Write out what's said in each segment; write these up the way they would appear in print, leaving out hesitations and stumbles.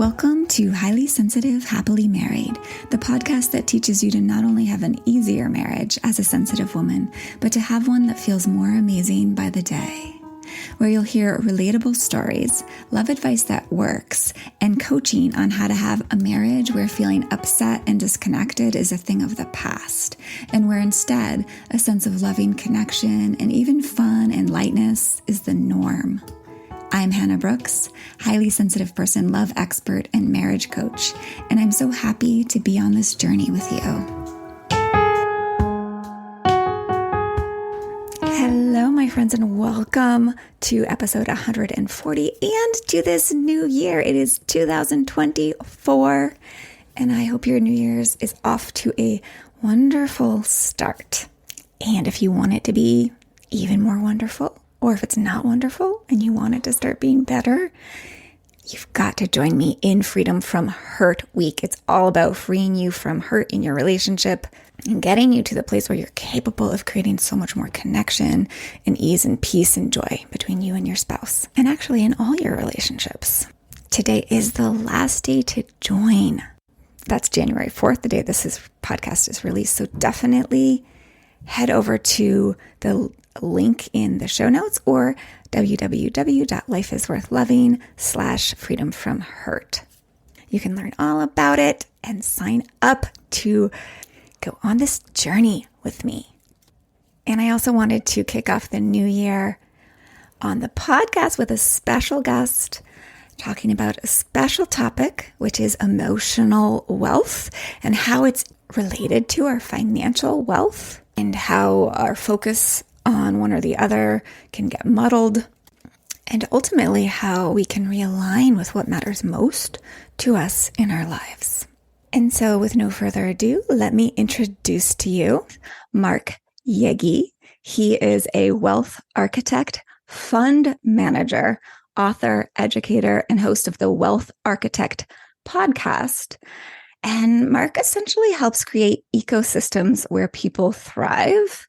Welcome to Highly Sensitive, Happily Married, the podcast that teaches you to not only have an easier marriage as a sensitive woman, but to have one that feels more amazing by the day. Where you'll hear relatable stories, love advice that works, and coaching on how to have a marriage where feeling upset and disconnected is a thing of the past, and where instead a sense of loving connection and even fun and lightness is the norm. I'm Hannah Brooks, highly sensitive person, love expert, and marriage coach, and I'm so happy to be on this journey with you. Hello, my friends, and welcome to episode 140 and to this new year. It is 2024, and I hope your New Year's is off to a wonderful start. And if you want it to be even more wonderful, or if it's not wonderful and you want it to start being better, you've got to join me in Freedom from Hurt Week. It's all about freeing you from hurt in your relationship and getting you to the place where you're capable of creating so much more connection and ease and peace and joy between you and your spouse, and actually in all your relationships. Today is the last day to join. That's January 4th, the day this podcast is released. So definitely head over to the link in the show notes or www.lifeisworthloving.com/freedom from hurt. You can learn all about it and sign up to go on this journey with me. And I also wanted to kick off the new year on the podcast with a special guest talking about a special topic, which is emotional wealth and how it's related to our financial wealth and how our focus on one or the other can get muddled, and ultimately how we can realign with what matters most to us in our lives. And so with no further ado, let me introduce to you Mark Yegge. He is a wealth architect, fund manager, author, educator, and host of the Wealth Architect podcast. And Mark essentially helps create ecosystems where people thrive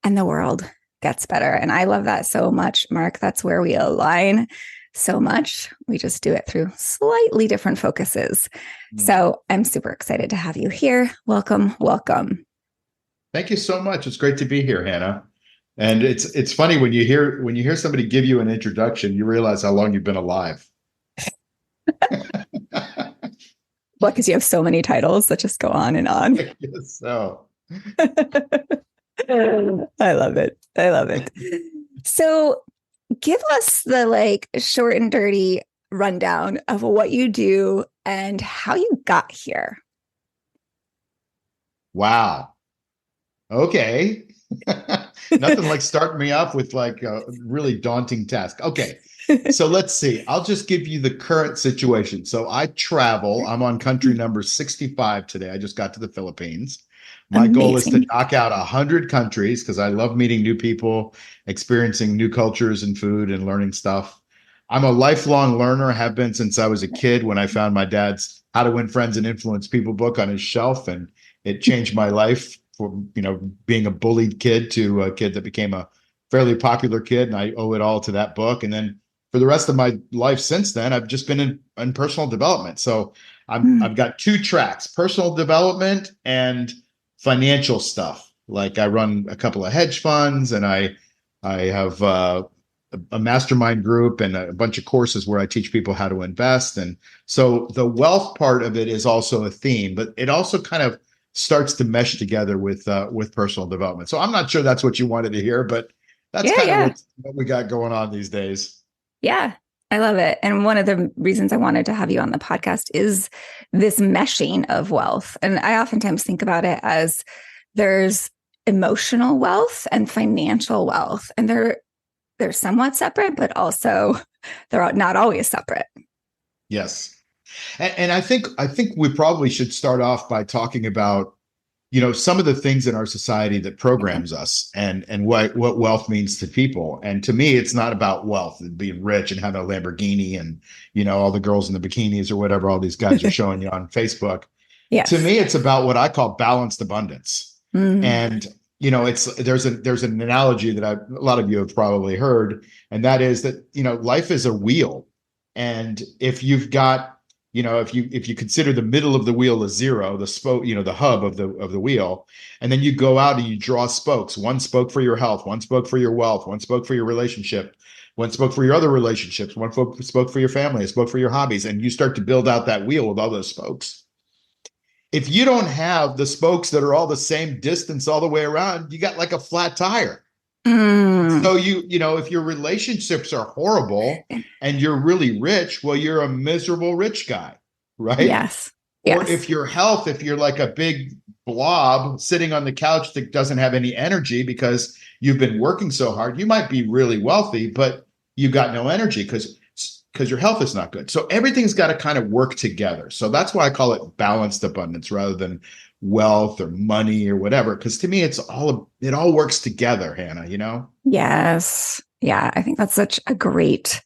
and the world gets better. And I love that so much, Mark. That's where we align so much. We just do it through slightly different focuses. So I'm super excited to have you here. Welcome, welcome. Thank you so much. It's great to be here, Hannah. And it's funny when you hear somebody give you an introduction, you realize how long you've been alive. Well, because you have so many titles that just go on and on. I guess so. I love it. I love it. So give us the short and dirty rundown of what you do and how you got here. Wow. Okay. Nothing like starting me off with like a really daunting task. Okay. So let's see. I'll just give you the current situation. So I travel. I'm on country number 65 today. I just got to the Philippines. My goal is to knock out 100 countries because I love meeting new people, experiencing new cultures and food and learning stuff. I'm a lifelong learner, have been since I was a kid when I found my dad's How to Win Friends and Influence People book on his shelf. And it changed my life from, being a bullied kid to a kid that became a fairly popular kid. And I owe it all to that book. And then for the rest of my life since then, I've just been in personal development. So I've got two tracks, personal development and financial stuff. Like I run a couple of hedge funds and I have a mastermind group and a bunch of courses where I teach people how to invest. And so the wealth part of it is also a theme, but it also kind of starts to mesh together with personal development. So I'm not sure that's what you wanted to hear, but that's of what we got going on these days. Yeah, I love it. And one of the reasons I wanted to have you on the podcast is this meshing of wealth. And I oftentimes think about it as there's emotional wealth and financial wealth, and they're somewhat separate, but also they're not always separate. Yes. And I think we probably should start off by talking about, some of the things in our society that programs us and what wealth means to people. And to me, it's not about wealth and being rich and having a Lamborghini and, all the girls in the bikinis or whatever all these guys are showing you on Facebook. Yes. To me, it's about what I call balanced abundance. And, there's an analogy that a lot of you have probably heard, and that is that, life is a wheel. And if you've got if you consider the middle of the wheel a zero, the spoke, the hub of the wheel, and then you go out and you draw spokes, one spoke for your health, one spoke for your wealth, one spoke for your relationship, one spoke for your other relationships, one spoke for your family, a spoke for your hobbies, and you start to build out that wheel with all those spokes. If you don't have the spokes that are all the same distance all the way around, you got like a flat tire. So if your relationships are horrible and you're really rich, well, you're a miserable rich guy, right? Yes. Or Yes. if you're like a big blob sitting on the couch that doesn't have any energy because you've been working so hard, you might be really wealthy, but you've got no energy because your health is not good. So everything's got to kind of work together. So that's why I call it balanced abundance rather than wealth or money or whatever. Because to me, it all works together, Hannah, Yes. Yeah. I think that's such a great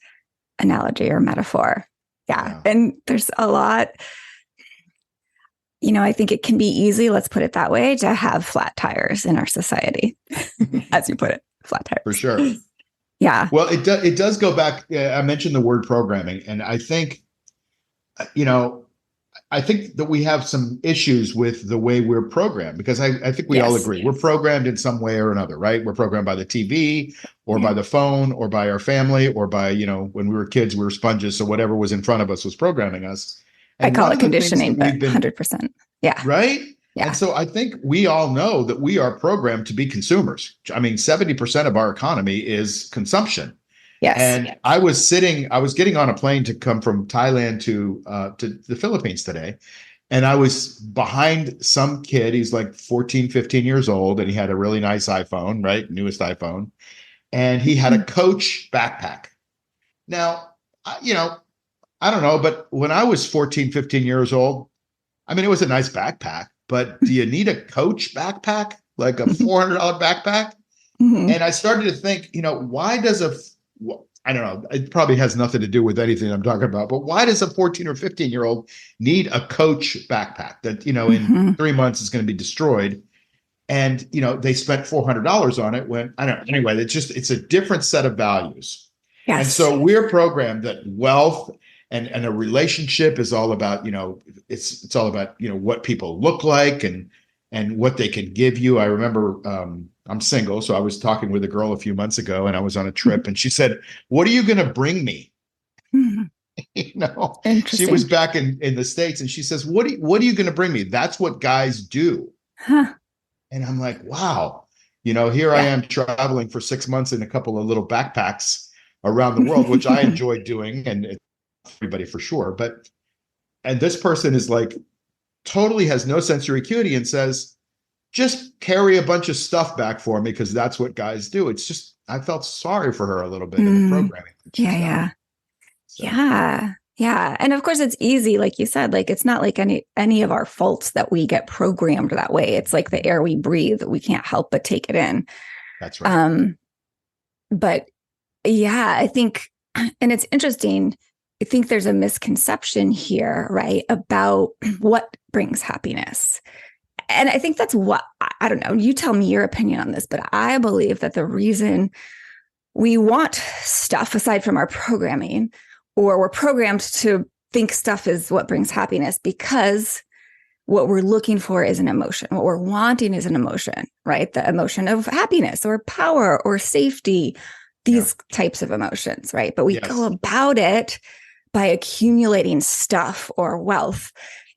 analogy or metaphor. Yeah. And there's a lot, I think it can be easy, let's put it that way, to have flat tires in our society, as you put it, flat tires. For sure. Yeah. Well, it does go back. I mentioned the word programming, and I think, that we have some issues with the way we're programmed because I think we all agree we're programmed in some way or another, right? We're programmed by the TV or by the phone or by our family or by, when we were kids, we were sponges. So whatever was in front of us was programming us. And I call it conditioning, but 100%. Yeah. Right. Yeah. And so I think we all know that we are programmed to be consumers. I mean, 70% of our economy is consumption. Yes. And I was getting on a plane to come from Thailand to the Philippines today. And I was behind some kid. He's like 14, 15 years old. And he had a really nice iPhone, right? Newest iPhone. And he had a Coach backpack. Now, I don't know, but when I was 14, 15 years old, I mean, it was a nice backpack, but do you need a Coach backpack, like a $400 backpack? And I started to think, why does I don't know, it probably has nothing to do with anything I'm talking about, but why does a 14 or 15-year-old need a Coach backpack that, in 3 months is going to be destroyed? And, they spent $400 on it when, I don't know. Anyway, it's a different set of values. Yes. And so we're programmed that wealth and a relationship is all about, it's all about, what people look like and what they can give you. I remember, I'm single. So I was talking with a girl a few months ago and I was on a trip and she said, "What are you going to bring me?" She was back in the States and she says, what are you going to bring me? That's what guys do. Huh. And I'm like, wow, here I am traveling for 6 months in a couple of little backpacks around the world, which I enjoy doing. And it's everybody for sure. And this person is like, totally has no sensory acuity and says, just carry a bunch of stuff back for me because that's what guys do. It's just, I felt sorry for her a little bit in the programming. Yeah. So. Yeah. And of course it's easy. Like you said, like, it's not like any of our faults that we get programmed that way. It's like the air we breathe. We can't help but take it in. That's right. But yeah, I think, and it's interesting, I think there's a misconception here, right, about what brings happiness. And I think that's what, I don't know, you tell me your opinion on this, but I believe that the reason we want stuff aside from our programming, or we're programmed to think stuff is what brings happiness, because what we're looking for is an emotion. What we're wanting is an emotion, right? The emotion of happiness or power or safety, these types of emotions, right? But we go about it by accumulating stuff or wealth.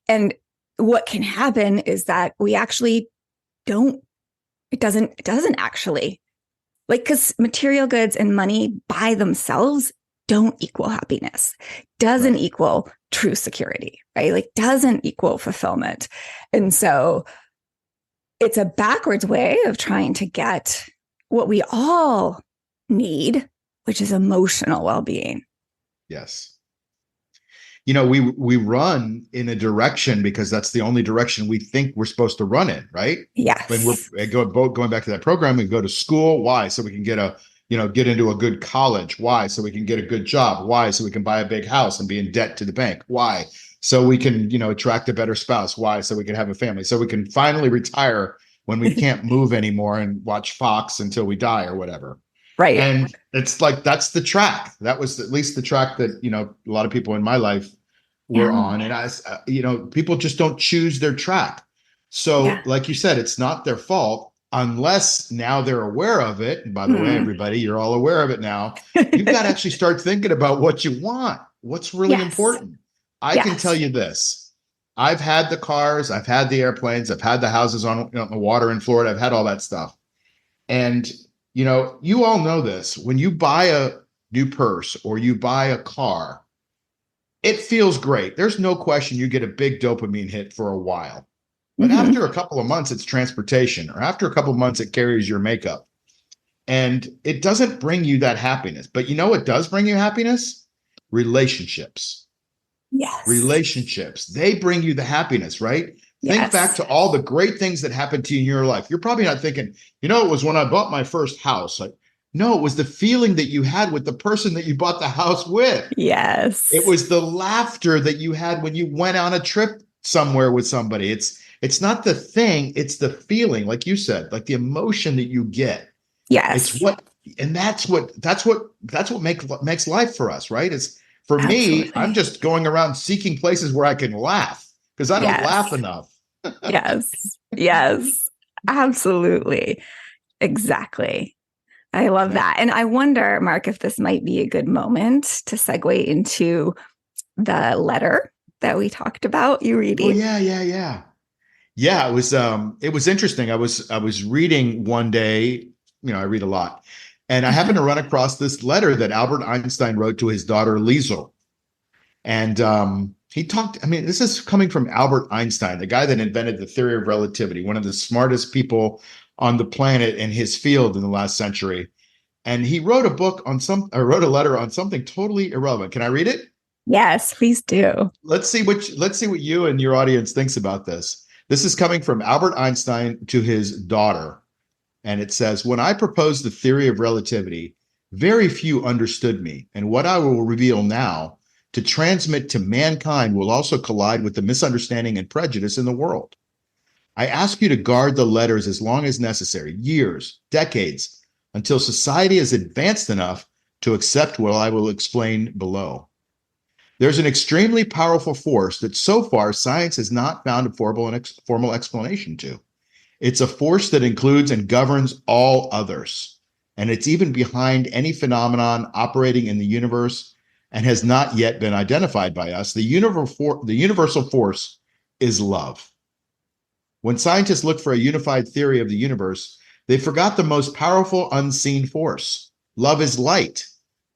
And what can happen is that we actually it doesn't actually, like, because material goods and money by themselves don't equal happiness, doesn't equal true security, right? Like, doesn't equal fulfillment. And so it's a backwards way of trying to get what we all need, which is emotional well-being. Yes. We run in a direction because that's the only direction we think we're supposed to run in, right? Yes. When we're going back to that program, we go to school. Why? So we can get into a good college. Why? So we can get a good job. Why? So we can buy a big house and be in debt to the bank. Why? So we can, attract a better spouse. Why? So we can have a family. So we can finally retire when we can't move anymore and watch Fox until we die or whatever. Right. And it's like, that's the track. That was at least the track that, a lot of people in my life we're Yeah. on. And people just don't choose their track. So, Yeah. like you said, it's not their fault unless now they're aware of it. And by the way, Hmm. everybody, you're all aware of it now. You've got to actually start thinking about what you want, what's really Yes. important. I can tell Yes. you this. I've had the cars, I've had the airplanes, I've had the houses on the water in Florida, I've had all that stuff. And you all know this. When you buy a new purse or you buy a car, it feels great. There's no question you get a big dopamine hit for a while. But Hmm. after a couple of months, it's transportation, or after a couple of months, it carries your makeup. And it doesn't bring you that happiness. But you know what does bring you happiness? Relationships. Yes. Relationships. They bring you the happiness, right? Think back Yes. to all the great things that happened to you in your life. You're probably not thinking, it was when I bought my first house. Like, no, it was the feeling that you had with the person that you bought the house with. It Yes. was the laughter that you had when you went on a trip somewhere with somebody. It's not the thing, it's the feeling, like you said, like the emotion that you get. It's Yes. what and that's what makes life for us, right? It's for me, I'm Absolutely. just going around seeking places where I can laugh because I don't laugh Yes. enough. Yes. Yes. Absolutely. Exactly. I love Yeah. that. And I wonder, Mark, if this might be a good moment to segue into the letter that we talked about you Oh reading. yeah, yeah, yeah. Yeah, it was interesting. I was reading one day, I read a lot, and I happened Uh-huh. to run across this letter that Albert Einstein wrote to his daughter Liesel. And he talked, I mean, this is coming from Albert Einstein, the guy that invented the theory of relativity, one of the smartest people on the planet in his field in the last century. And he wrote wrote a letter on something totally irrelevant. Can I read it? Yes, please do. Let's see what you and your audience thinks about this. This is coming from Albert Einstein to his daughter. And it says, when I proposed the theory of relativity, very few understood me. And what I will reveal now to transmit to mankind will also collide with the misunderstanding and prejudice in the world. I ask you to guard the letters as long as necessary, years, decades, until society is advanced enough to accept what I will explain below. There's an extremely powerful force that so far science has not found a formal explanation to. It's a force that includes and governs all others. And it's even behind any phenomenon operating in the universe and has not yet been identified by us. The universal force is love. When scientists look for a unified theory of the universe, they forgot the most powerful unseen force. Love is light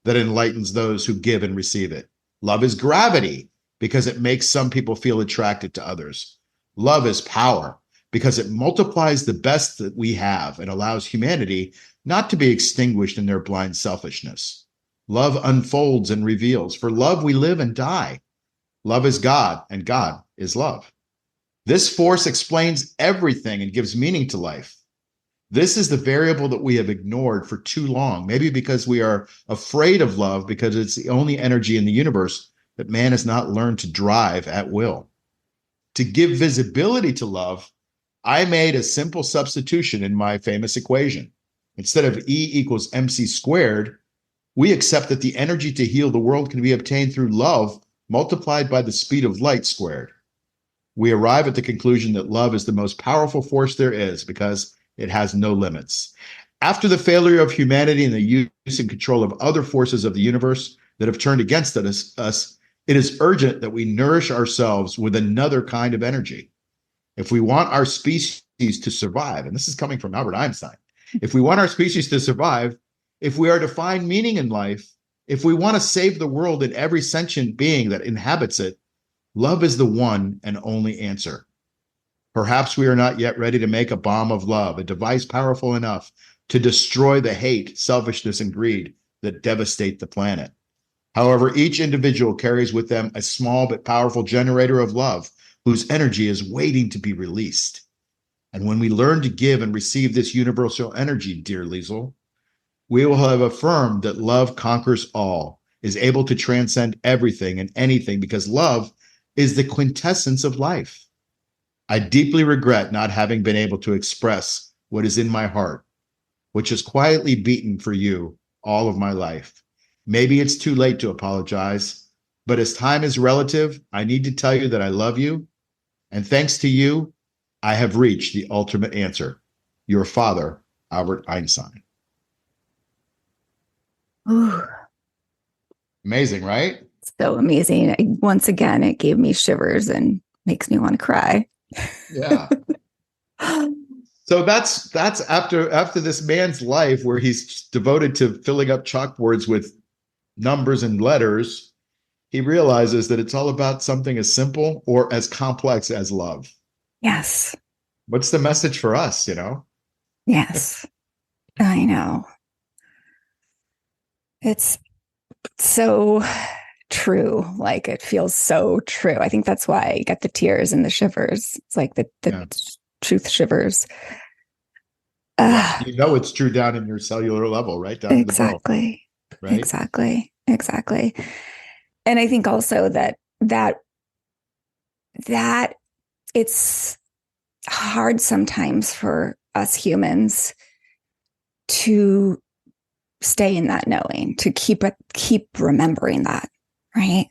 that enlightens those who give and receive it. Love is gravity because it makes some people feel attracted to others. Love is power because it multiplies the best that we have and allows humanity not to be extinguished in their blind selfishness. Love unfolds and reveals. For love, we live and die. Love is God, and God is love. This force explains everything and gives meaning to life. This is the variable that we have ignored for too long, maybe because we are afraid of love because it's the only energy in the universe that man has not learned to drive at will. To give visibility to love, I made a simple substitution in my famous equation. Instead of E equals mc squared, we accept that the energy to heal the world can be obtained through love multiplied by the speed of light squared. We arrive at the conclusion that love is the most powerful force there is because it has no limits. After the failure of humanity and the use and control of other forces of the universe that have turned against us, it is urgent that we nourish ourselves with another kind of energy. If we want our species to survive, and this is coming from Albert Einstein, if we want our species to survive, if we are to find meaning in life, if we want to save the world and every sentient being that inhabits it, love is the one and only answer. Perhaps we are not yet ready to make a bomb of love, a device powerful enough to destroy the hate, selfishness, and greed that devastate the planet. However, each individual carries with them a small but powerful generator of love whose energy is waiting to be released. And when we learn to give and receive this universal energy, dear Liesel, we will have affirmed that love conquers all, is able to transcend everything and anything because love is the quintessence of life. I deeply regret not having been able to express what is in my heart, which has quietly beaten for you all of my life. Maybe it's too late to apologize, But as time is relative, I need to tell you that I love you. And thanks to you, I have reached the ultimate answer. Your father, Albert Einstein. Ooh, Amazing, right? so amazing. Once again, it gave me shivers and makes me want to cry. Yeah. So that's after this man's life where he's devoted to filling up chalkboards with numbers and letters, he realizes that it's all about something as simple or as complex as love. Yes. What's the message for us, you know? Yes. I know. It's so true. Like it feels so true. I think that's why I get the tears and the shivers. It's like the Yeah. truth shivers. Yeah. Uh, You know it's true down in your cellular level, right? Down to the bone, exactly. right? Exactly. Exactly. And I think also that it's hard sometimes for us humans to stay in that knowing, to keep remembering that, right?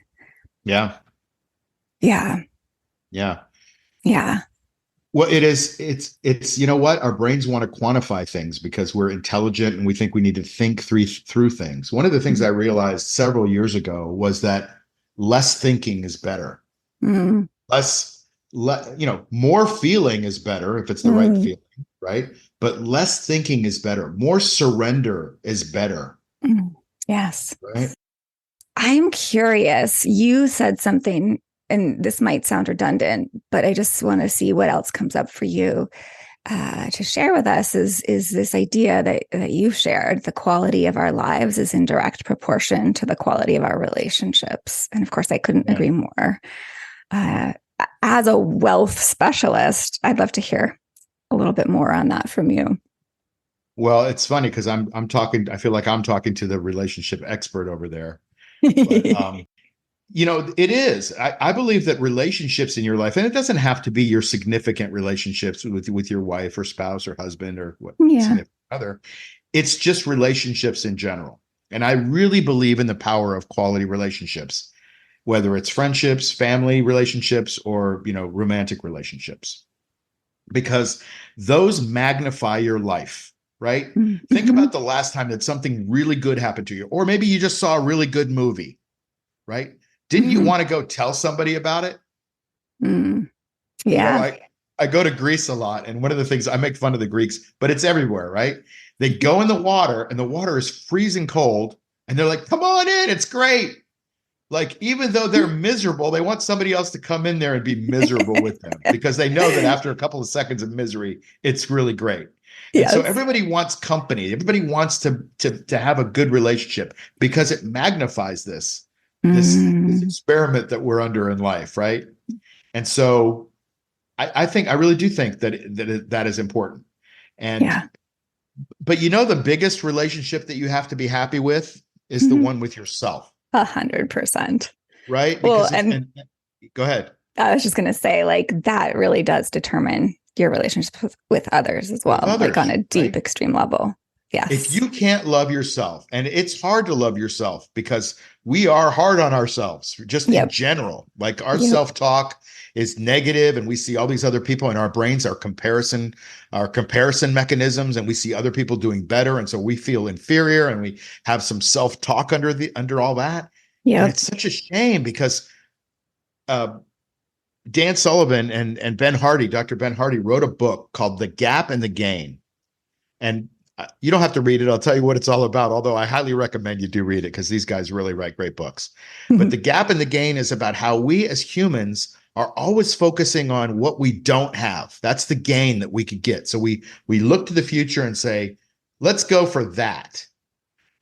Yeah. Yeah. Yeah. Yeah. Well, it's you know what? Our brains want to quantify things because we're intelligent and we think we need to think through things. One of the things I realized several years ago was that less thinking is better. Mm, Less, more feeling is better if it's the right mm, feeling, right? But less thinking is better. More surrender is better, mm. Yes. right? I'm curious. You said something, and this might sound redundant, but I just want to see what else comes up for you to share with us. Is this idea that you've shared? The quality of our lives is in direct proportion to the quality of our relationships, and of course, I couldn't Yeah. agree more. Uh, as a wealth specialist, I'd love to hear a little bit more on that from you. Well, it's funny because I'm talking. I feel like I'm talking to the relationship expert over there, but it is. I believe that relationships in your life, and it doesn't have to be your significant relationships with your wife or spouse or husband or what Yeah. significant other. It's just relationships in general. And I really believe in the power of quality relationships, whether it's friendships, family relationships, or romantic relationships, because those magnify your life, right? Think Mm-hmm. about the last time that something really good happened to you, or maybe you just saw a really good movie, right? Didn't you Mm-hmm. want to go tell somebody about it? Mm. You know, Yeah. I go to Greece a lot, and one of the things I make fun of the Greeks, but it's everywhere, right? They go in the water, and the water is freezing cold, and they're like, "Come on in, it's great." Like, even though they're miserable, they want somebody else to come in there and be miserable with them because they know that after a couple of seconds of misery, it's really great. And so Yes. everybody wants company. Everybody wants to have a good relationship because it magnifies this Mm. experiment that we're under in life, right? And so I think I really do think that is important. And Yeah. but the biggest relationship that you have to be happy with is the Mhm. one with yourself, 100%. right? Well, Because if and and go ahead. I was just going to say, like, that really does determine your relationships with others as With well, like on others, a deep, right? extreme level. If Yes. you can't love yourself, and it's hard to love yourself because we are hard on ourselves just in Yep. general. Like our Yep. self-talk is negative, and we see all these other people in our brains, our comparison mechanisms, and we see other people doing better. And so we feel inferior and we have some self-talk under all that. And Yep. it's such a shame because uh, Dan Sullivan and Ben Hardy, Dr. Ben Hardy, wrote a book called The Gap and the Gain. And you don't have to read it. I'll tell you what it's all about, although I highly recommend you do read it because these guys really write great books. But The Gap and the Gain is about how we as humans are always focusing on what we don't have. That's the gain that we could get. So we look to the future and say, let's go for that.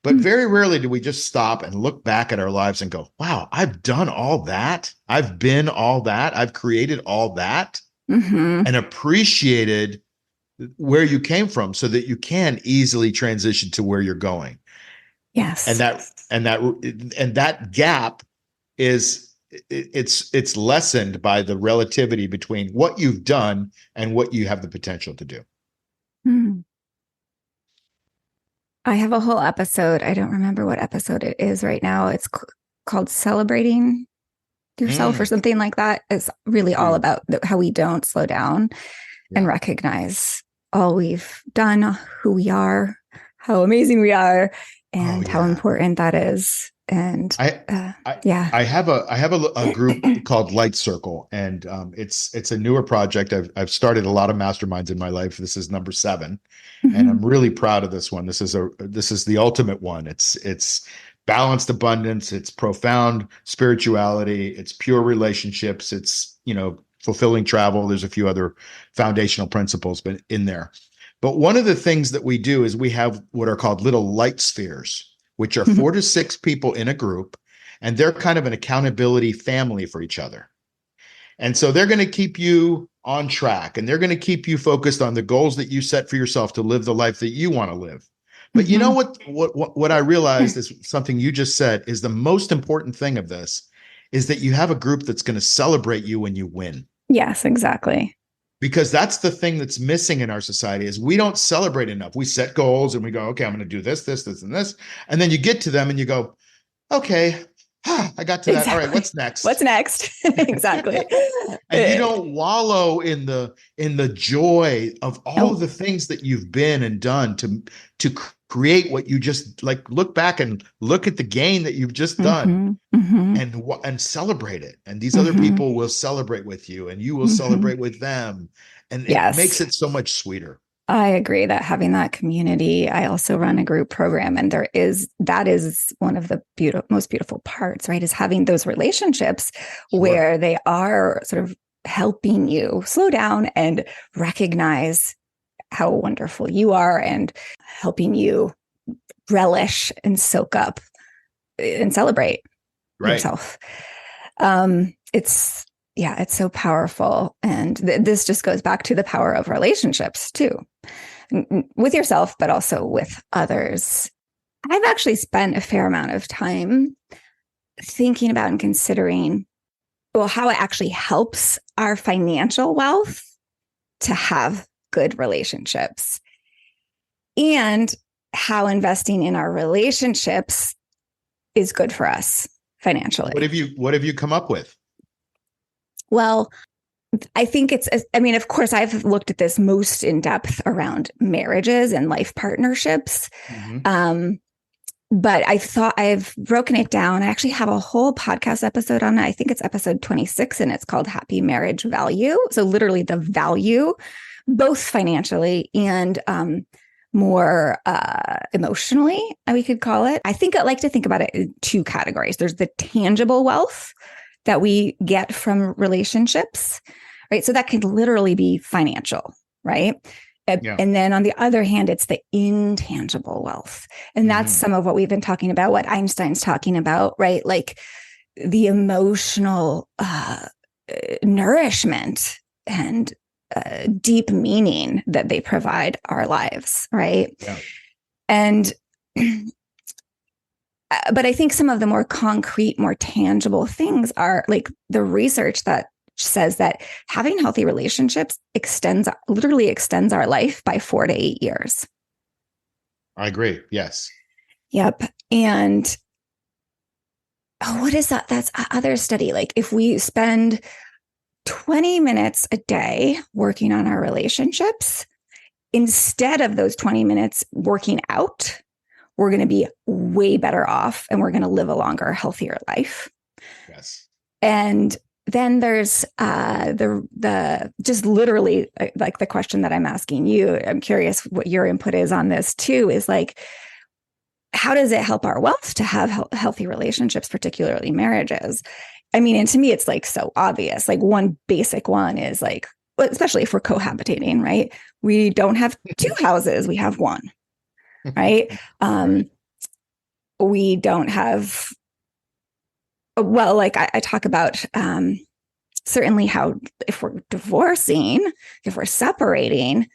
But very rarely do we just stop and look back at our lives and go, wow, I've done all that. I've been all that. I've created all that Mm-hmm. and appreciated where you came from so that you can easily transition to where you're going. And Yes. that gap is it's lessened by the relativity between what you've done and what you have the potential to do. Mm. I have a whole episode. I don't remember what episode it is right now. It's called Celebrating yourself or something like that is really all about how we don't slow down and recognize all we've done, who we are, how amazing we are, and how important that is. And I have a group called Light Circle, and it's a newer project. I've started a lot of masterminds in my life. This is number 7, and I'm really proud of this one. This is the ultimate one. It's balanced abundance. It's profound spirituality. It's pure relationships. It's fulfilling travel. There's a few other foundational principles but in there. But one of the things that we do is we have what are called little light spheres, which are 4 to 6 people in a group, and they're kind of an accountability family for each other. And so they're going to keep you on track, and they're going to keep you focused on the goals that you set for yourself to live the life that you want to live. But you know what I realized is something you just said is the most important thing of this is that you have a group that's going to celebrate you when you win. Yes, exactly. Because that's the thing that's missing in our society is we don't celebrate enough. We set goals and we go, okay, I'm going to do this, this, this, and this. And then you get to them and you go, okay, I got to that. Exactly. All right, what's next? What's next? Exactly. And you don't wallow in the joy of all the things that you've been and done to create what you just look back and look at the gain that you've just done and celebrate it. And these other people will celebrate with you and you will celebrate with them. And it makes it so much sweeter. I agree that having that community, I also run a group program, and that is one of the most beautiful parts, right? Is having those relationships where they are sort of helping you slow down and recognize how wonderful you are and helping you relish and soak up and celebrate yourself. It's so powerful. And this just goes back to the power of relationships too, with yourself, but also with others. I've actually spent a fair amount of time thinking about and considering, how it actually helps our financial wealth to have good relationships, and how investing in our relationships is good for us financially. What have you come up with? Well, I think of course, I've looked at this most in depth around marriages and life partnerships. But I've broken it down. I actually have a whole podcast episode on it. I think it's episode 26, and it's called Happy Marriage Value. So literally the value, both financially and more emotionally, we could call it. I like to think about it in 2 categories. There's the tangible wealth that we get from relationships, right? So that could literally be financial, right? And then on the other hand, it's the intangible wealth. And that's some of what we've been talking about, what Einstein's talking about, right? Like the emotional nourishment and deep meaning that they provide our lives, right? Yeah. And but I think some of the more concrete, more tangible things are like the research that says that having healthy relationships literally extends our life by 4 to 8 years. I agree. Yes. Yep. And what is that? That's other study. Like if we spend 20 minutes a day working on our relationships, instead of those 20 minutes working out, we're going to be way better off and we're going to live a longer, healthier life. Yes. And then there's the just literally like the question that I'm asking you. I'm curious what your input is on this too, is like, how does it help our wealth to have healthy relationships, particularly marriages? I mean, and to me, it's like so obvious. Like one basic one is like, especially if we're cohabitating, right? We don't have 2 houses, we have 1. Right. We don't have, like I talk about certainly how if we're divorcing, if we're separating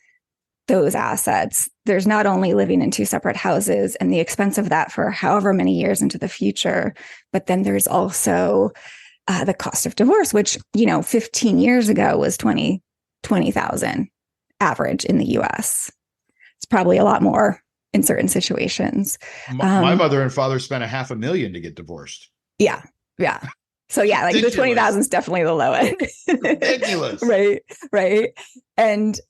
those assets, there's not only living in 2 separate houses and the expense of that for however many years into the future, but then there's also the cost of divorce, which, 15 years ago was 20,000 average in the US. It's probably a lot more in certain situations. My mother and father spent $500,000 to get divorced. Yeah. So yeah, like the 20,000 is definitely the low end. Ridiculous. Right. Right. And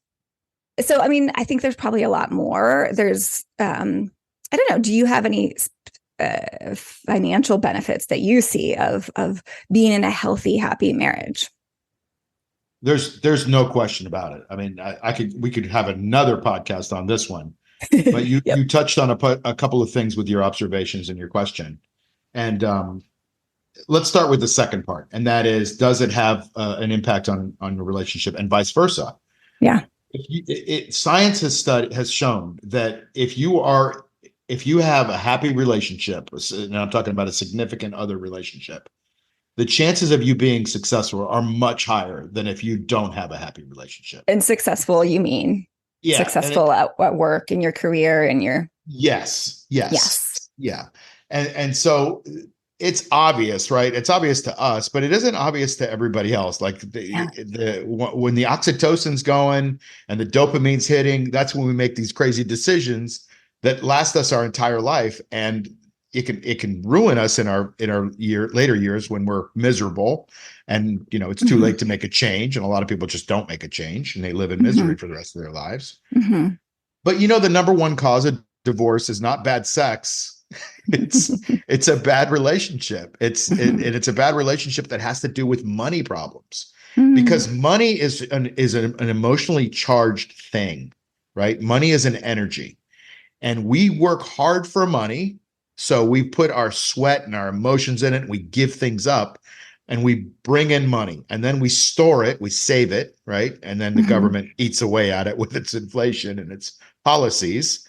so, I mean, I think there's probably a lot more. There's, I don't know, do you have any financial benefits that you see of being in a healthy, happy marriage? There's no question about it. I mean, we could have another podcast on this one, but you Yep. you touched on a couple of things with your observations and your question, and let's start with the second part, and that is, does it have an impact on the relationship, and vice versa? Yeah. Science has shown that if you have a happy relationship, and I'm talking about a significant other relationship, the chances of you being successful are much higher than if you don't have a happy relationship. And successful, you mean successful at work, in your career, and your yes. yes. Yeah. And so it's obvious, right? It's obvious to us, but it isn't obvious to everybody else. Like when the oxytocin's going and the dopamine's hitting, that's when we make these crazy decisions that last us our entire life. And it can ruin us in our later years when we're miserable, and it's too late to make a change. And a lot of people just don't make a change, and they live in misery for the rest of their lives. But the number one cause of divorce is not bad sex. It's a bad relationship. It's a bad relationship that has to do with money problems, because money is an emotionally charged thing, right? Money is an energy, and we work hard for money. So we put our sweat and our emotions in it, and we give things up, and we bring in money, and then we store it, we save it, right? And then the government eats away at it with its inflation and its policies.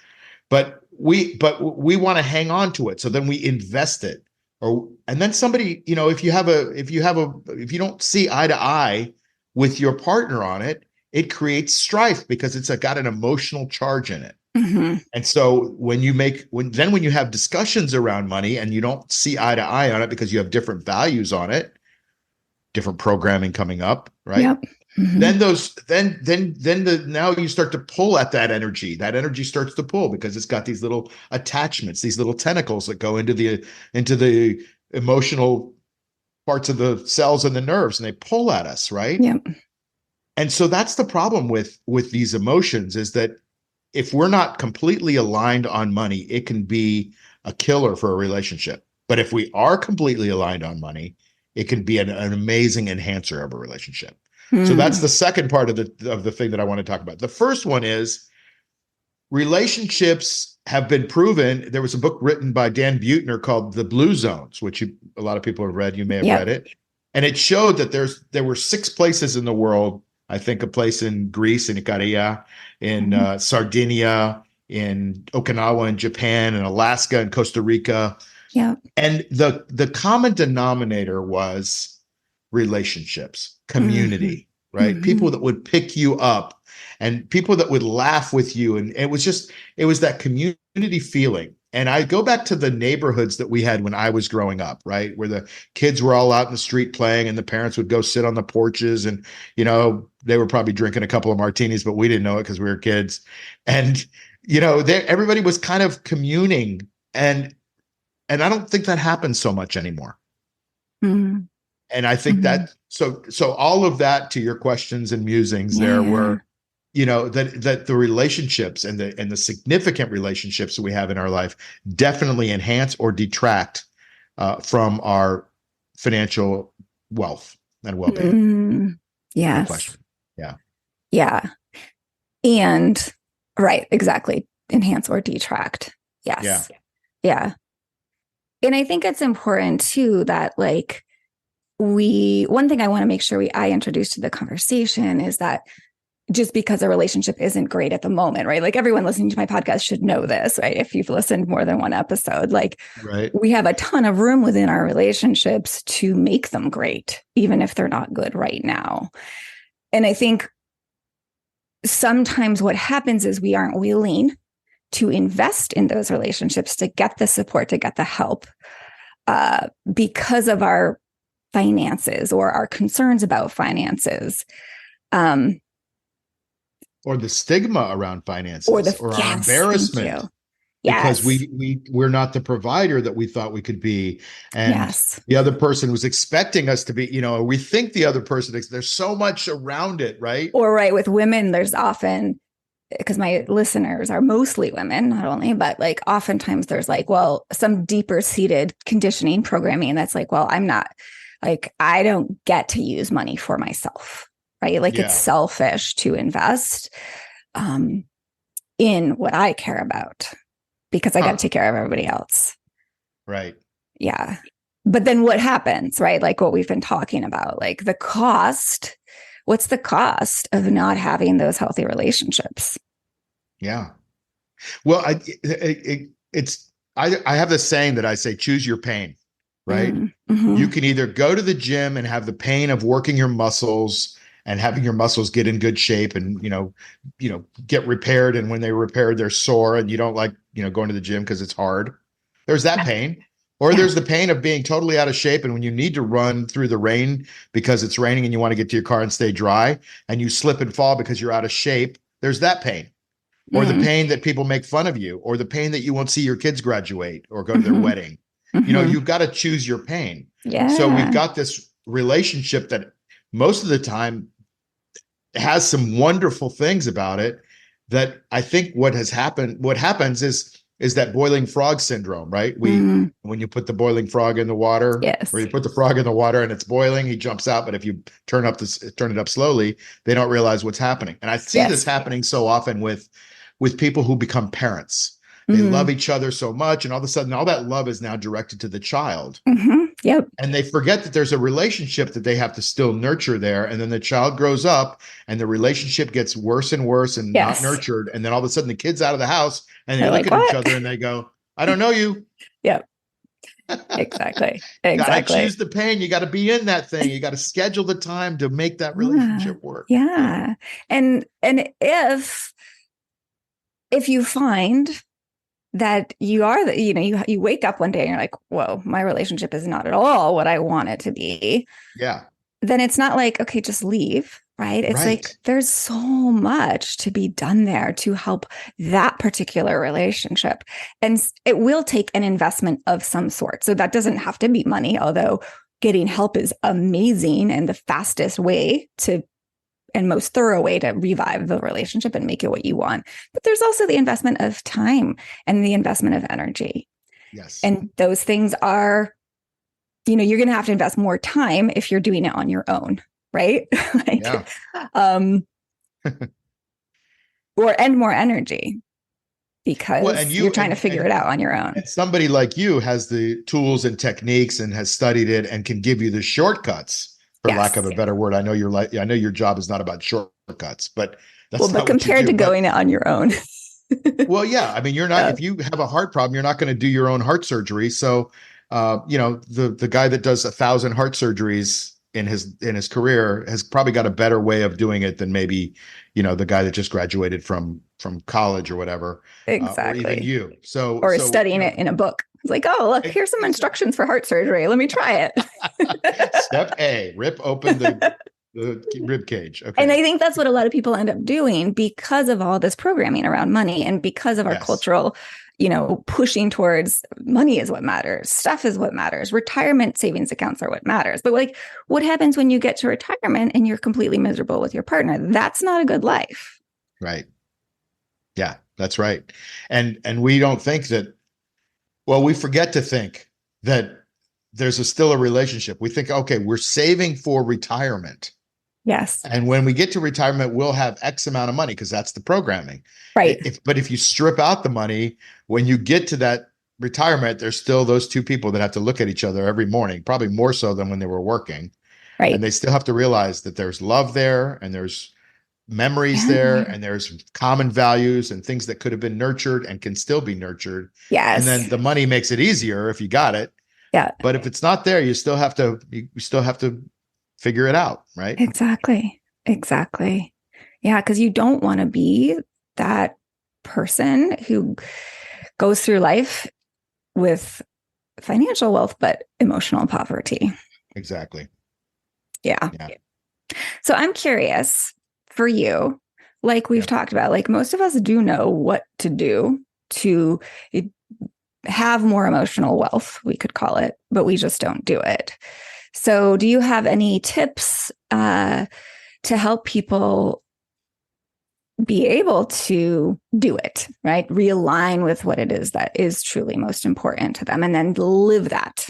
But we want to hang on to it. So then we invest it. And then somebody, if you don't see eye to eye with your partner on it, it creates strife because it's got an emotional charge in it. And so when you have discussions around money and you don't see eye to eye on it because you have different values on it, different programming coming up, right? Yep. Then now you start to pull at that energy. That energy starts to pull because it's got these little attachments, these little tentacles that go into the emotional parts of the cells and the nerves, and they pull at us, right? Yep. And so that's the problem with these emotions, is that if we're not completely aligned on money, it can be a killer for a relationship. But if we are completely aligned on money, it can be an amazing enhancer of a relationship. So that's the second part of the thing that I want to talk about. The first one is relationships have been proven. There was a book written by Dan Buettner called The Blue Zones, which a lot of people have read. You may have read it. And it showed that there were 6 places in the world. I think a place in Greece, in Ikaria, in Sardinia, in Okinawa, in Japan, in Alaska, and Costa Rica. Yeah. And the common denominator was relationships, community, right? People that would pick you up and people that would laugh with you. And it was that community feeling. And I go back to the neighborhoods that we had when I was growing up, right? Where the kids were all out in the street playing, and the parents would go sit on the porches, and, they were probably drinking a couple of martinis, but we didn't know it because we were kids. And, everybody was kind of communing, and I don't think that happens so much anymore. And I think that, so all of that, to your questions and musings, there were, that the relationships and the significant relationships that we have in our life definitely enhance or detract from our financial wealth and well-being. Yes. No question. Yeah. Yeah. And right, exactly. Enhance or detract. Yes. Yeah. And I think it's important too that one thing I want to make sure I introduce to the conversation is that just because a relationship isn't great at the moment, right? Like, everyone listening to my podcast should know this, right? If you've listened more than one episode, we have a ton of room within our relationships to make them great, even if they're not good right now. And I think sometimes what happens is we aren't willing to invest in those relationships, to get the support, to get the help, because of our finances or our concerns about finances. Or the stigma around finances, or our embarrassment. because Yes. we're not the provider that we thought we could be, and Yes. the other person was expecting us to be, or we think the other person is. There's so much around it, right? Or right with women, there's often, because my listeners are mostly women, not only, but like oftentimes there's like, well, some deeper seated conditioning programming that's like, well, I'm not like, I don't get to use money for myself, right? Like it's Yeah. selfish to invest in what I care about because I got to take care of everybody else. Right. Yeah. But then what happens, right? Like what we've been talking about, like the cost. What's the cost of not having those healthy relationships? Yeah. Well, I have this saying that I say, choose your pain, right? You Mm-hmm. can either go to the gym and have the pain of working your muscles and having your muscles get in good shape and, get repaired. And when they repaired, they're sore and you don't like, going to the gym because it's hard. There's that Yeah. pain. Or Yeah. there's the pain of being totally out of shape. And when you need to run through the rain because it's raining and you want to get to your car and stay dry and you slip and fall because you're out of shape, there's that pain. Or the Mm-hmm. pain that people make fun of you, or the pain that you won't see your kids graduate or go to their Mm-hmm. wedding. Mm-hmm. You've got to choose your pain. So we've Yeah. got this relationship that most of the time has some wonderful things about it that I think what happens is that boiling frog syndrome, right? Mm-hmm. When you put the boiling frog in the water, or Yes. you put the frog in the water and it's boiling, he jumps out. But if you turn it up slowly, they don't realize what's happening. And I see this Yes. happening so often with people who become parents. They Mm-hmm. love each other so much, and all of a sudden, all that love is now directed to the child. Mm-hmm. Yep. And they forget that there's a relationship that they have to still nurture there. And then the child grows up and the relationship gets worse and worse and not Yes. nurtured. And then all of a sudden the kid's out of the house and they They're look like, at each what? other and they go, I don't know you. Yep. Exactly. Got to Exactly. choose the pain. You got to be in that thing. You got to schedule the time to make that Yeah. relationship work. Yeah. And if you find that you are you wake up one day and you're like, whoa, my relationship is not at all what I want it to be, Yeah. then it's not like, okay, just leave, right? It's like Right. there's so much to be done there to help that particular relationship. And it will take an investment of some sort. So that doesn't have to be money, although getting help is amazing and the fastest way to and most thorough way to revive the relationship and make it what you want. But there's also the investment of time and the investment of energy. Yes. And those things are, you're going to have to invest more time if you're doing it on your own, right? Like, Yeah. um, and more energy Well, and because you're you trying to figure it out on your own. and somebody like you has the tools and techniques and has studied it and can give you the shortcuts, for lack of Yes. a better word. I know your job is not about shortcuts, but Well, that's but not what you compared do. to But going it on your own. well, yeah, I mean, you're not, Yeah. if you have a heart problem, you're not going to do your own heart surgery. So, the guy that does 1,000 heart surgeries in his career has probably got a better way of doing it than maybe, the guy that just graduated from college or whatever, or even Exactly. you. So, Or studying it in a book. It's like, oh, look, here's some exactly. instructions for heart surgery. Let me try it. Step A, rip open the rib cage. And I Okay. think that's what a lot of people end up doing because of all this programming around money and because of our Yes. cultural, pushing towards money is what matters. Stuff is what matters. Retirement savings accounts are what matters. But like, what happens when you get to retirement and you're completely miserable with your partner? That's not a good life. Right. Yeah, that's right. And we don't think that, well, we forget to think that there's still a relationship. We think, okay, we're saving for retirement. Yes. And when we get to retirement, we'll have X amount of money because that's the programming. Right. But if you strip out the money, when you get to that retirement, there's still those two people that have to look at each other every morning, probably more so than when they were working. And Right. they still have to realize that there's love there and there's memories there Yeah. and there's common values and things that could have been nurtured and can still be nurtured. And Yes. then the money makes it easier if you got it. Yeah. But if it's not there, you still have to figure it out, right? Exactly. Exactly. Yeah. Because you don't want to be that person who goes through life with financial wealth, but emotional poverty. Exactly. Yeah. Yeah. So I'm curious for you, like we've Yeah. talked about, like most of us do know what to do to have more emotional wealth, we could call it, but we just don't do it. So do you have any tips to help people be able to do it, right? Realign with what it is that is truly most important to them and then live that.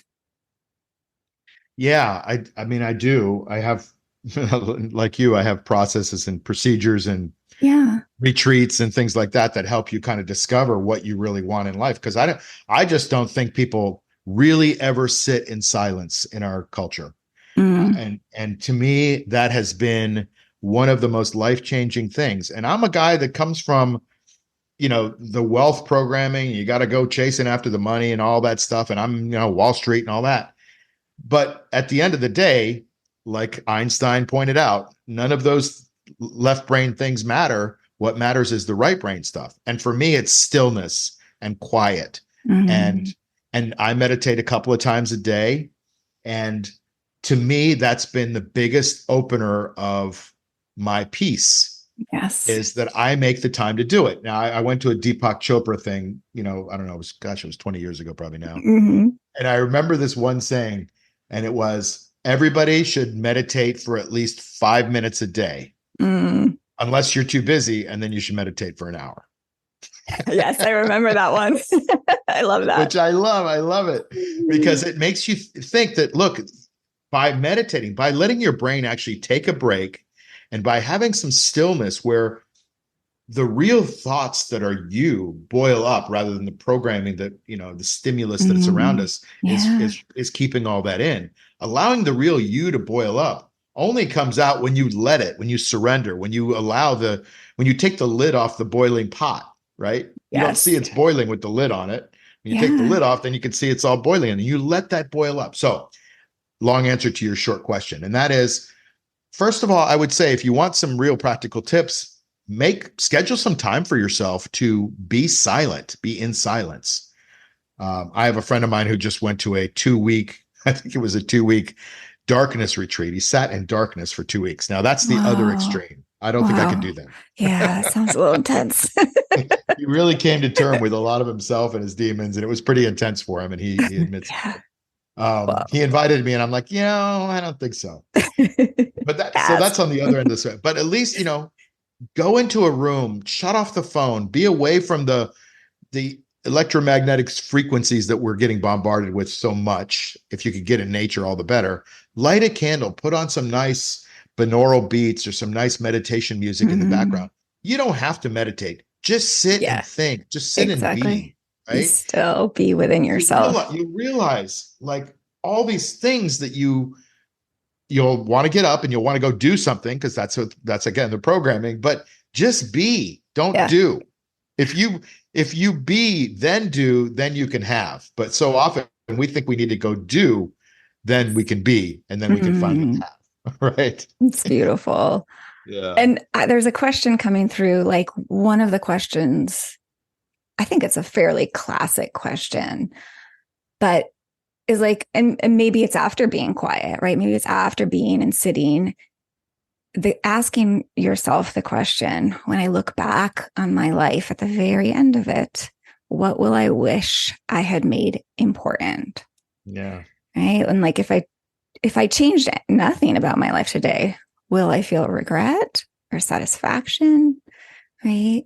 Yeah, I mean, I do. I have, like you, I have processes and procedures and Yeah. retreats and things like that that help you kind of discover what you really want in life. Because I just don't think people really ever sit in silence in our culture. Mm. And to me, that has been one of the most life-changing things. And I'm a guy that comes from, the wealth programming. You got to go chasing after the money and all that stuff. And I'm, Wall Street and all that. But at the end of the day, like Einstein pointed out, none of those left brain things matter. What matters is the right brain stuff. And for me, it's stillness and quiet. Mm. And I meditate a couple of times a day. And to me, that's been the biggest opener of my peace, Yes. is that I make the time to do it. Now, I went to a Deepak Chopra thing, I don't know, it was 20 years ago, probably now. Mm-hmm. And I remember this one saying, and it was, everybody should meditate for at least 5 minutes a day, unless you're too busy, and then you should meditate for an hour. Yes, I remember that one. I love that. Which I love. I love it because it makes you think that, look, by meditating, by letting your brain actually take a break, and by having some stillness where the real thoughts that are you boil up rather than the programming that, the stimulus that's around us is keeping all that in. Allowing the real you to boil up only comes out when you let it, when you surrender, when you when you take the lid off the boiling pot, right? You don't see it's boiling with the lid on it. When you take the lid off, then you can see it's all boiling, and you let that boil up. So, long answer to your short question. And that is, first of all, I would say, if you want some real practical tips, schedule some time for yourself to be silent, be in silence. I have a friend of mine who just went to a 2-week, I think it was a 2-week darkness retreat. He sat in darkness for 2 weeks. Now that's the other extreme. I don't think I could do that. Yeah, sounds a little intense. He really came to terms with a lot of himself and his demons, and it was pretty intense for him. And he admits he invited me, and I'm like, I don't think so. But so that's on the other end of the. But at least, go into a room, shut off the phone, be away from the electromagnetic frequencies that we're getting bombarded with so much. If you could get in nature, all the better. Light a candle, put on some nice binaural beats or some nice meditation music in the background. You don't have to meditate. Just sit and think. Just sit and be. Right? You still be within yourself. You realize like all these things that you'll want to get up and you'll want to go do something, because that's again the programming. But just be, don't do. If you be, then do, then you can have. But so often we think we need to go do, then we can be, and then we can finally have. Right? It's beautiful. Yeah. And there's a question coming through. Like, one of the questions, I think it's a fairly classic question, but is like, and maybe it's after being quiet, right? Maybe it's after being and sitting, asking yourself the question, when I look back on my life at the very end of it, what will I wish I had made important? Yeah. Right. And like, if I changed nothing about my life today, will I feel regret or satisfaction? Right.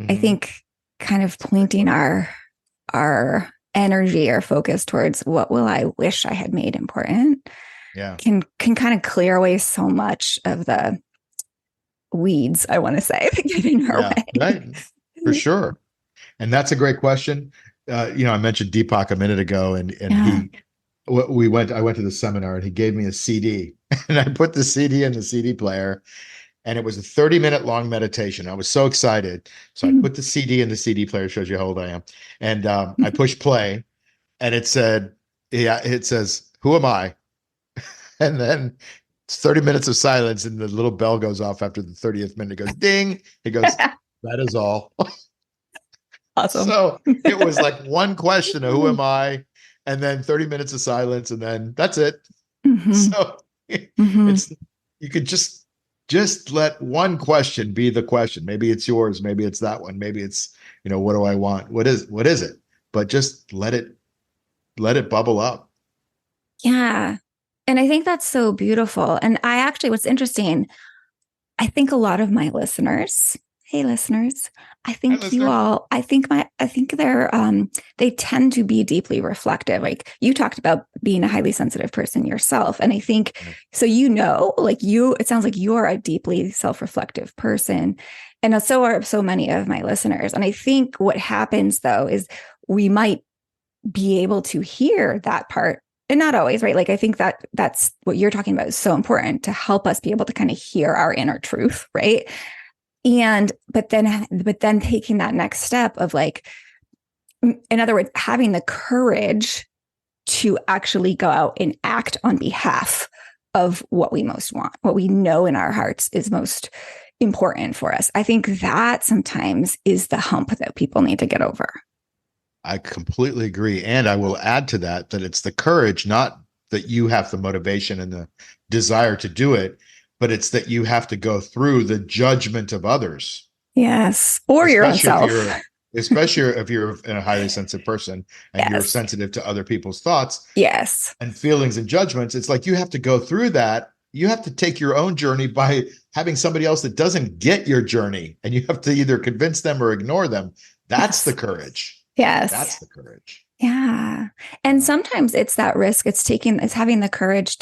I think kind of pointing our energy or focus towards what will I wish I had made important can kind of clear away so much of the weeds, I want to say, that get in our way. Right. For sure. And that's a great question. I mentioned Deepak a minute ago, and I went to the seminar, and he gave me a CD, and I put the CD in the CD player, and it was a 30-minute long meditation. I was so excited. So I put the CD in the CD player, shows you how old I am. And I pushed play, and it says, "Who am I?" And then it's 30 minutes of silence, and the little bell goes off after the 30th minute. It goes ding. It goes, "That is all." Awesome. So it was like one question of who am I? And then 30 minutes of silence, and then that's it. So it's, you could just just let one question be the question. Maybe it's yours, maybe it's that one, maybe it's, what do I want? What is it? But just let it bubble up. Yeah. And I think that's so beautiful. And what's interesting, I think a lot of my listeners, hey listeners, Hi, listener. I think they tend to be deeply reflective. Like you talked about being a highly sensitive person yourself. And I think, Yeah. so, it sounds like you're a deeply self-reflective person. And so are so many of my listeners. And I think what happens though is we might be able to hear that part, and not always, right? Like I think that's what you're talking about is so important to help us be able to kind of hear our inner truth, right? And but then taking that next step of like, in other words, having the courage to actually go out and act on behalf of what we most want, what we know in our hearts is most important for us. I think that sometimes is the hump that people need to get over. I completely agree. And I will add to that it's the courage, not that you have the motivation and the desire to do it, but it's that you have to go through the judgment of others, Yes. Or your own especially if self. you're especially if you're a highly sensitive person and you're Yes. sensitive to other people's thoughts Yes. and feelings and judgments. It's like you have to go through that. You have to take your own journey by having somebody else that doesn't get your journey, and you have to either convince them or ignore them. That's the Yes. courage. That's Yes. the courage. Yeah. And Yeah. sometimes it's that risk. It's having the courage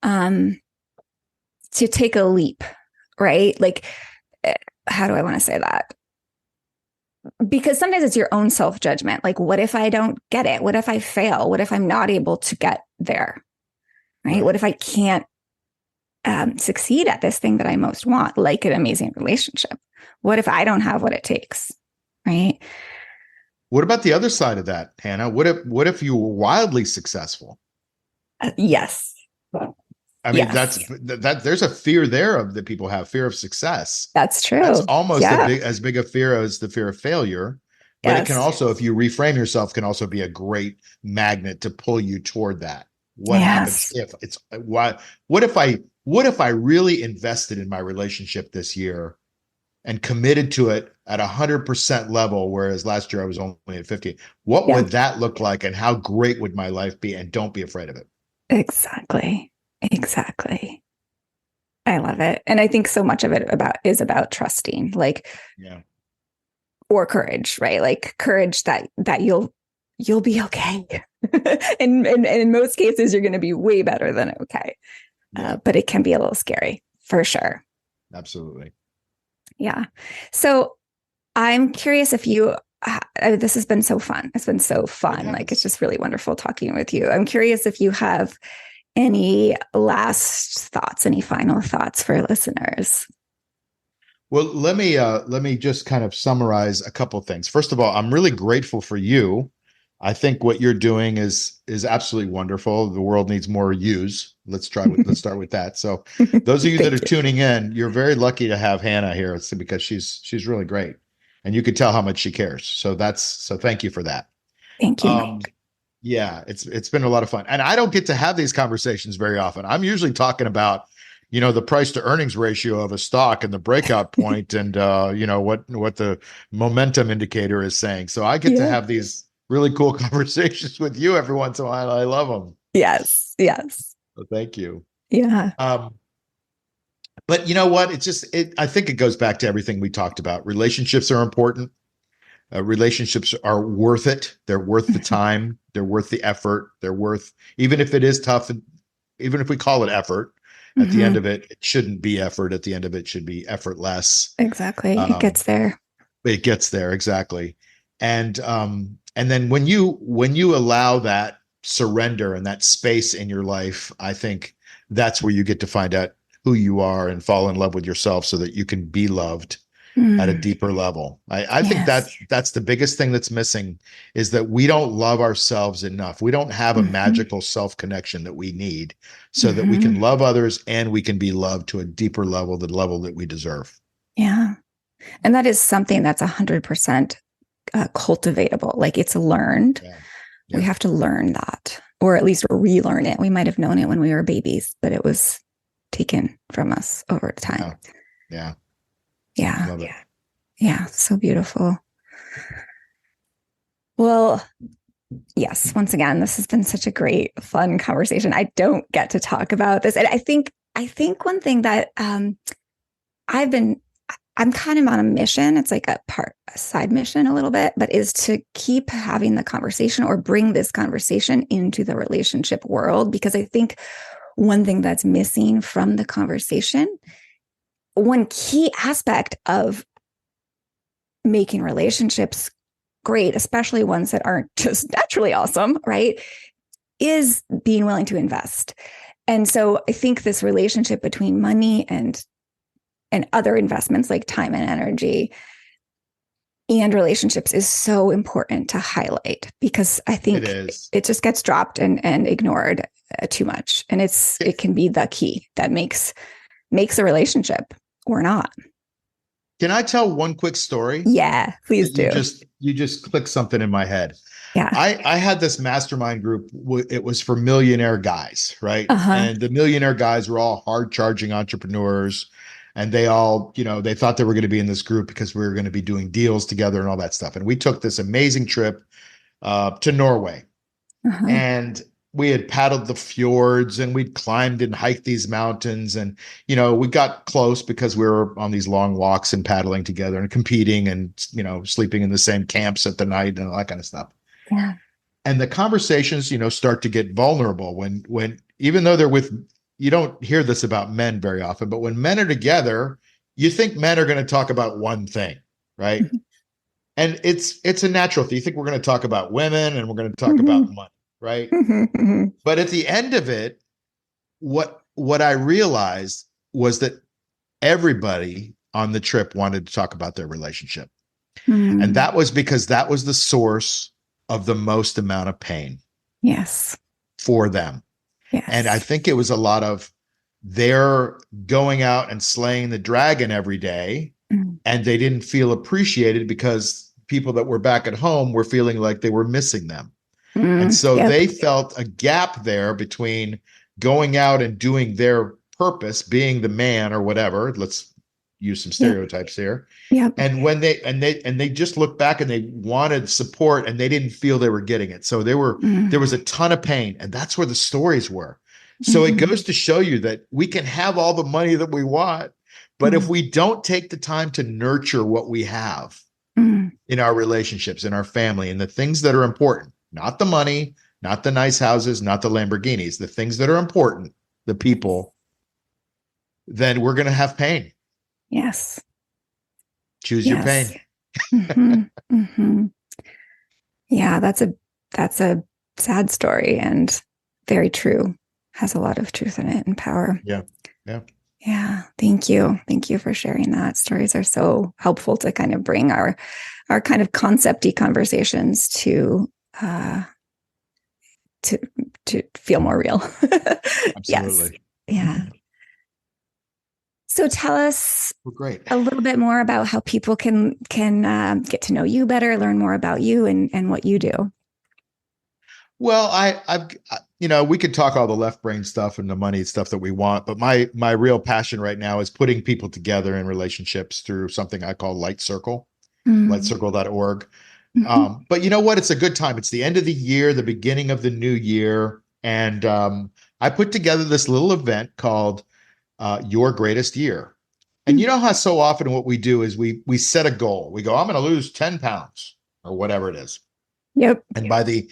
um to take a leap, right? Like, how do I want to say that? Because sometimes it's your own self-judgment. Like, what if I don't get it? What if I fail? What if I'm not able to get there? Right? What Right. if I can't succeed at this thing that I most want, like an amazing relationship? What if I don't have what it takes? Right? What about the other side of that, Hannah? What if you were wildly successful? Yes. I mean, Yes. that there's a fear there of that people have fear of success. That's That's true. almost Yeah. as big a fear as the fear of failure. But it can Yes. also, if you reframe yourself, can also be a great magnet to pull you toward that. What happens Yes. if it's why? What if I really invested in my relationship this year and committed to it at 100% level, whereas last year I was only at 50? What Yeah. would that look like, and how great would my life be? And don't be afraid of it. Exactly. Exactly. I love it. And I think so much of it about trusting, like, Yeah. or courage, right? Like courage that you'll be okay. And in most cases, you're going to be way better than okay. Yeah. But it can be a little scary for sure. Absolutely. Yeah. So I'm curious if you, this has been so fun. It's been so It fun. Like, it's has. just really wonderful talking with you. I'm curious if you have any last thoughts, any final thoughts for listeners. Well, let me just kind of summarize a couple of things. First of all, I'm really grateful for you. I think what you're doing is absolutely wonderful. The world needs more yous. Let's start with that. So, those of you that are Thank you. tuning in, you're very lucky to have Hannah here. It's because she's really great, and you could tell how much she cares. So thank you for that. Thank you. Um, yeah, it's been a lot of fun. And I don't get to have these conversations very often. I'm usually talking about, the price to earnings ratio of a stock and the breakout point and what the momentum indicator is saying. So I get to Yeah. have these really cool conversations with you every once in a while. I love them. Yes. Yes. So thank you. Yeah. Um, but you know what? I think it goes back to everything we talked about. Relationships are important. Relationships are worth it. They're worth the time. They're worth the effort. They're worth, even if it is tough, and even if we call it effort, at the end Mm-hmm. of it, it shouldn't be effort. At the end of it, should be effortless. Exactly. It Um, gets there. it gets there exactly, and then when you allow that surrender and that space in your life, I think that's where you get to find out who you are and fall in love with yourself, so that you can be loved at a Mm. deeper level. I think Yes. that's the biggest thing that's missing, is that we don't love ourselves enough. We don't have a Mm-hmm. magical self connection that we need, so that we can Mm-hmm. love others and we can be loved to a deeper level, the level that we deserve. Yeah. And that is something that's 100% cultivatable. Like, it's learned. Yeah. We Yeah. have to learn that, or at least relearn it. We might have known it when we were babies, but it was taken from us over time. Yeah. Yeah. Yeah. Love it. Yeah. So beautiful. Well, yes, once again, this has been such a great, fun conversation. I don't get to talk about this. And I think one thing that I've been I'm kind of on a mission. It's like a side mission a little bit, but is to keep having the conversation or bring this conversation into the relationship world. Because I think one thing that's missing from the conversation, one key aspect of making relationships great, especially ones that aren't just naturally awesome, right, is being willing to invest. And so I think this relationship between money and other investments like time and energy and relationships is so important to highlight, because I think it just gets dropped and ignored too much. And it can be the key that makes a relationship or not. Can I tell one quick story? Yeah, please do. You just clicked something in my head. Yeah. I had this mastermind group. It was for millionaire guys, right? And the millionaire guys were all hard charging entrepreneurs. And they all, they thought they were going to be in this group because we were going to be doing deals together and all that stuff. And we took this amazing trip to Norway. And we had paddled the fjords and we'd climbed and hiked these mountains. And, we got close because we were on these long walks and paddling together and competing and, sleeping in the same camps at the night and all that kind of stuff. Yeah. And the conversations, start to get vulnerable when even though they're with, you don't hear this about men very often, but when men are together, you think men are going to talk about one thing, right? And it's a natural thing. You think we're going to talk about women and we're going to talk about money, right? But at the end of it, what I realized was that everybody on the trip wanted to talk about their relationship. And that was because that was the source of the most amount of pain. Yes. For them. Yes. And I think it was a lot of their going out and slaying the dragon every day, and they didn't feel appreciated because people that were back at home were feeling like they were missing them. And so they felt a gap there between going out and doing their purpose, being the man or whatever. Let's use some stereotypes here. And when they just looked back and they wanted support and they didn't feel they were getting it. So there was a ton of pain, and that's where the stories were. So it goes to show you that we can have all the money that we want, but if we don't take the time to nurture what we have in our relationships, in our family, and the things that are important, not the money, not the nice houses, not the Lamborghinis, the things that are important, the people, then we're going to have pain. Yes. Choose your pain. Yeah, that's a sad story and very true. Has a lot of truth in it and power. Yeah. Thank you for sharing that. Stories are so helpful to kind of bring our kind of concept-y conversations to feel more real. Absolutely. Yes. Yeah. So tell us a little bit more about how people can get to know you better, learn more about you and what you do. Well, I've we could talk all the left brain stuff and the money stuff that we want, but my real passion right now is putting people together in relationships through something I call Light Circle, lightcircle.org. But you know what? It's a good time. It's the end of the year, the beginning of the new year. And I put together this little event called Your Greatest Year. And you know how so often what we do is we set a goal. We go, I'm going to lose 10 pounds or whatever it is. Yep. And by the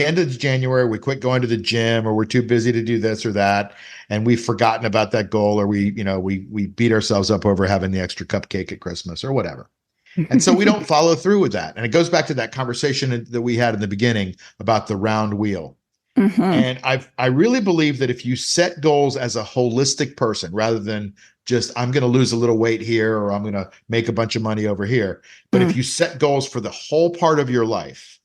end of January, we quit going to the gym, or we're too busy to do this or that, and we've forgotten about that goal, or we beat ourselves up over having the extra cupcake at Christmas or whatever. And so we don't follow through with that. And it goes back to that conversation that we had in the beginning about the round wheel. And I really believe that if you set goals as a holistic person, rather than just, I'm going to lose a little weight here, or I'm going to make a bunch of money over here. But if you set goals for the whole part of your life,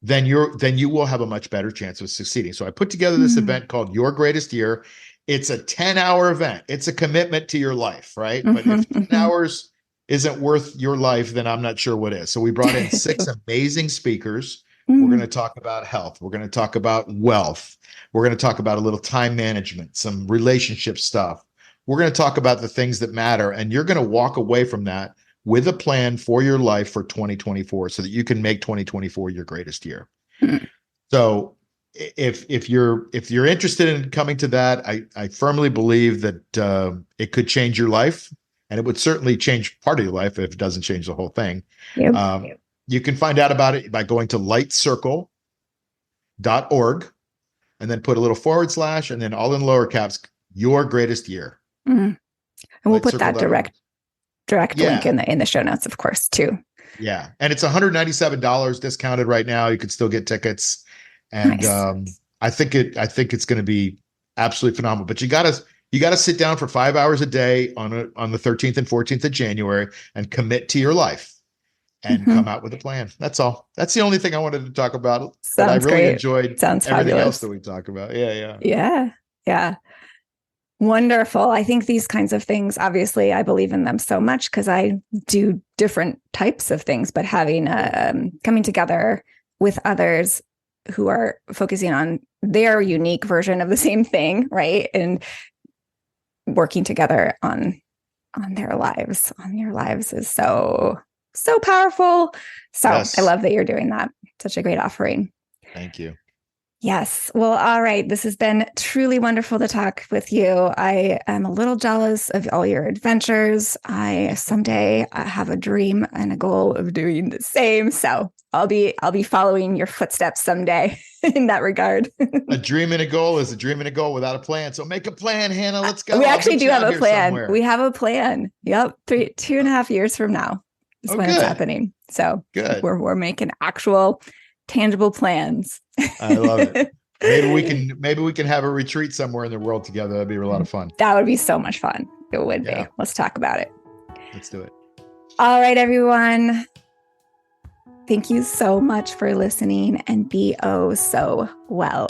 then you will have a much better chance of succeeding. So I put together this event called Your Greatest Year. It's a 10-hour event. It's a commitment to your life, right? But if 10 hours isn't worth your life, then I'm not sure what is. So we brought in 6 amazing speakers We're going to talk about health. We're going to talk about wealth. We're going to talk about a little time management, some relationship stuff. We're going to talk about the things that matter. And you're going to walk away from that with a plan for your life for 2024 so that you can make 2024 your greatest year. Mm. So if you're interested in coming to that, I firmly believe that it could change your life, and it would certainly change part of your life if it doesn't change the whole thing. Yep. You can find out about it by going to lightcircle.org and then put a little / and then all in lower caps, your greatest year. And we'll put that direct link Yeah. in the show notes, of course, too. Yeah. And it's $197 discounted right now. You can still get tickets. And Nice. I think it's going to be absolutely phenomenal. But you gotta sit down for 5 hours a day on the 13th and 14th of January and commit to your life and come out with a plan. That's all. That's the only thing I wanted to talk about. But I really enjoyed everything else that we talk about. Yeah. Wonderful. I think these kinds of things, obviously, I believe in them so much because I do different types of things, but having coming together with others who are focusing on their unique version of the same thing, right? And working together on your lives is so powerful. So yes. I love that you're doing that. Such a great offering. Thank you. Yes. Well, all right. This has been truly wonderful to talk with you. I am a little jealous of all your adventures. Someday have a dream and a goal of doing the same. So I'll be following your footsteps someday in that regard. A dream and a goal is a dream and a goal without a plan. So make a plan, Hannah. Let's go. We actually do have a plan. Somewhere. We have a plan. Yep. 2.5 years from now is when it's happening. So good. We're making actual tangible plans. I love it. Maybe we can have a retreat somewhere in the world together. That'd be a lot of fun. That would be so much fun. It would be. Let's talk about it. Let's do it. All right, everyone. Thank you so much for listening, and be oh so well.